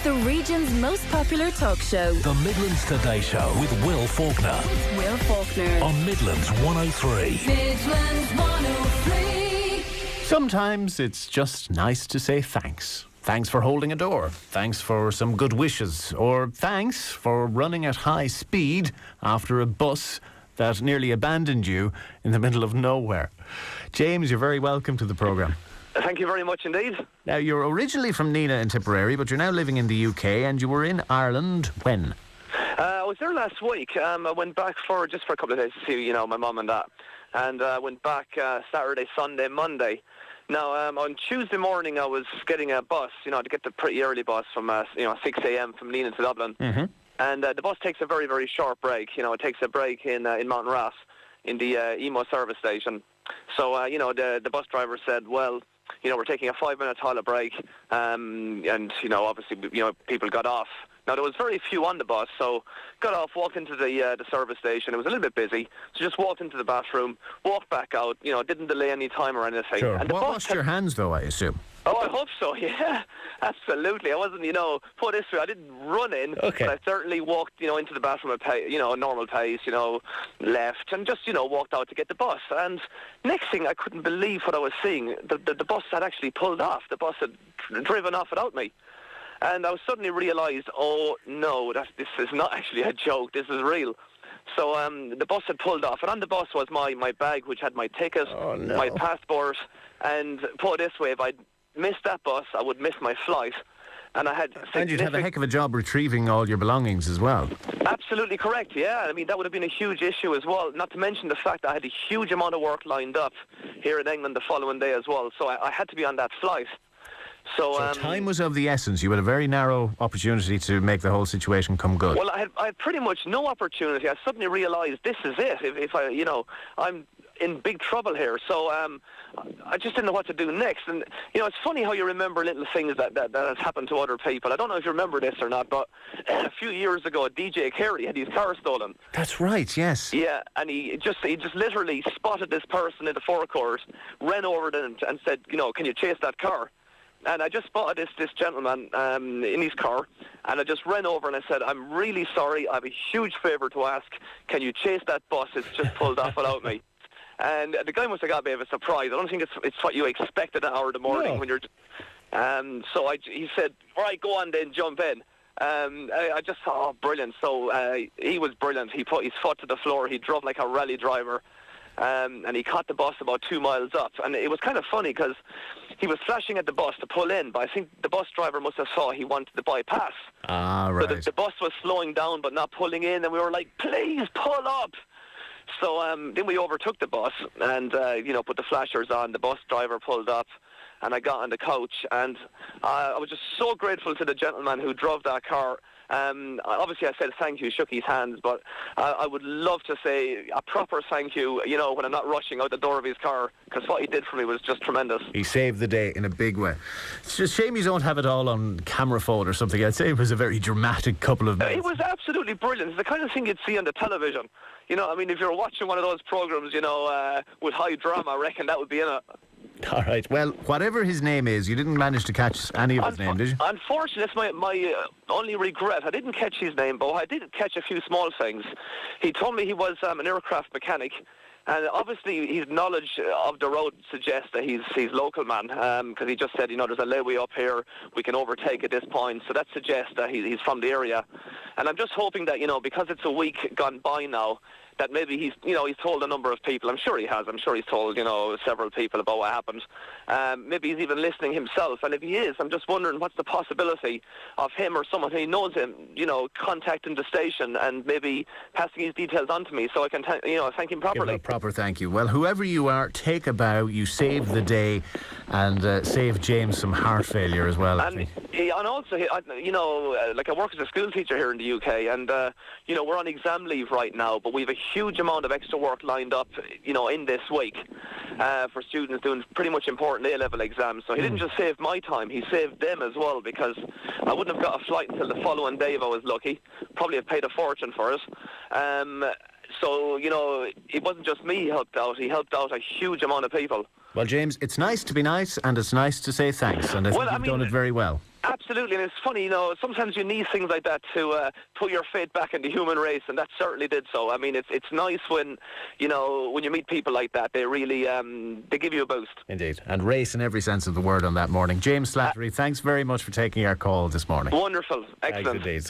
the region's most popular talk show. The Midlands Today Show with Will Faulkner. With Will Faulkner. On Midlands 103. Midlands 103. Sometimes it's just nice to say thanks. Thanks for holding a door. Thanks for some good wishes. Or thanks for running at high speed after a bus that nearly abandoned you in the middle of nowhere. James, you're very welcome to the programme. Thank you very much indeed. Now, you're originally from Nenagh in Tipperary, but you're now living in the UK, and you were in Ireland when? I was there last week. I went back for a couple of days to see, my mum and dad. And I went back Saturday, Sunday, Monday. Now, on Tuesday morning, I was getting a bus, to get the pretty early bus from, 6 a.m. from Nenagh to Dublin. Mm-hmm. And the bus takes a very, very short break. It takes a break in Mountrath in the Emo Service station. So, the bus driver said, well, we're taking a 5-minute toilet break, and, obviously, people got off. Now, there was very few on the bus, so got off, walked into the service station. It was a little bit busy, so just walked into the bathroom, walked back out, didn't delay any time or anything. Sure. And the bus washed your hands, though, I assume? Oh, I hope so, yeah, absolutely. I wasn't, put this way, I didn't run in, okay, but I certainly walked, into the bathroom at, normal pace, left, and just, walked out to get the bus. And next thing, I couldn't believe what I was seeing. The bus had actually pulled off. The bus had driven off without me. And I suddenly realised, oh, no, this is not actually a joke, this is real. So the bus had pulled off, and on the bus was my bag, which had my ticket, my passport, and put it this way, if I'd missed that bus, I would miss my flight. And And you'd have a heck of a job retrieving all your belongings as well. Absolutely correct, yeah. I mean, that would have been a huge issue as well, not to mention the fact that I had a huge amount of work lined up here in England the following day as well, so I had to be on that flight. So time was of the essence. You had a very narrow opportunity to make the whole situation come good. Well, I had pretty much no opportunity. I suddenly realised this is it. If I, I'm in big trouble here. So I just didn't know what to do next. And, it's funny how you remember little things that has happened to other people. I don't know if you remember this or not, but a few years ago, DJ Carey had his car stolen. That's right, yes. Yeah, and he just literally spotted this person in the forecourt, ran over them and said, can you chase that car? And I just spotted this gentleman in his car, and I just ran over and I said, I'm really sorry, I have a huge favour to ask. Can you chase that bus? It's just pulled off without me. And the guy must have got a bit of a surprise. I don't think it's what you expect at that hour of the morning when you're... So he said, all right, go on then, jump in. I just thought, oh, brilliant. So he was brilliant. He put his foot to the floor. He drove like a rally driver. And he caught the bus about 2 miles up. And it was kind of funny because he was flashing at the bus to pull in, but I think the bus driver must have thought he wanted to bypass. Ah, right. So the bus was slowing down but not pulling in, and we were like, please pull up. So then we overtook the bus and, put the flashers on. The bus driver pulled up, and I got on the couch. And I was just so grateful to the gentleman who drove that car. Obviously I said thank you, shook his hands, but I would love to say a proper thank you, when I'm not rushing out the door of his car, because what he did for me was just tremendous. He saved the day in a big way. It's just a shame you don't have it all on camera phone or something. I'd say it was a very dramatic couple of minutes. It was absolutely brilliant. It's the kind of thing you'd see on the television. If you're watching one of those programmes, with high drama, I reckon that would be in it. All right. Well, whatever his name is, you didn't manage to catch any of his name, did you? Unfortunately, it's my only regret. I didn't catch his name, but I did catch a few small things. He told me he was an aircraft mechanic, and obviously his knowledge of the road suggests that he's local man, because he just said, there's a layway up here, we can overtake at this point, so that suggests that he's from the area. And I'm just hoping that, because it's a week gone by now, that maybe he's told a number of people. I'm sure he has. I'm sure he's told, several people about what happened. Maybe he's even listening himself. And if he is, I'm just wondering what's the possibility of him or someone who knows him, contacting the station and maybe passing his details on to me so I can, thank him properly. Give a proper thank you. Well, whoever you are, take a bow. You saved the day and saved James some heart failure as well. And also, I work as a school teacher here in the UK, and we're on exam leave right now, but we have a huge amount of extra work lined up, in this week for students doing pretty much important A-level exams. So he didn't just save my time, he saved them as well, because I wouldn't have got a flight until the following day if I was lucky. Probably have paid a fortune for it. So, it wasn't just me he helped out a huge amount of people. Well, James, it's nice to be nice, and it's nice to say thanks, and I think you've done it very well. Absolutely, and it's funny, you know, sometimes you need things like that to put your faith back in the human race, and that certainly did so. I mean, it's nice when, you know, when you meet people like that. They really, they give you a boost. Indeed, and race in every sense of the word on that morning. James Slattery, thanks very much for taking our call this morning. Wonderful, excellent. Thanks indeed.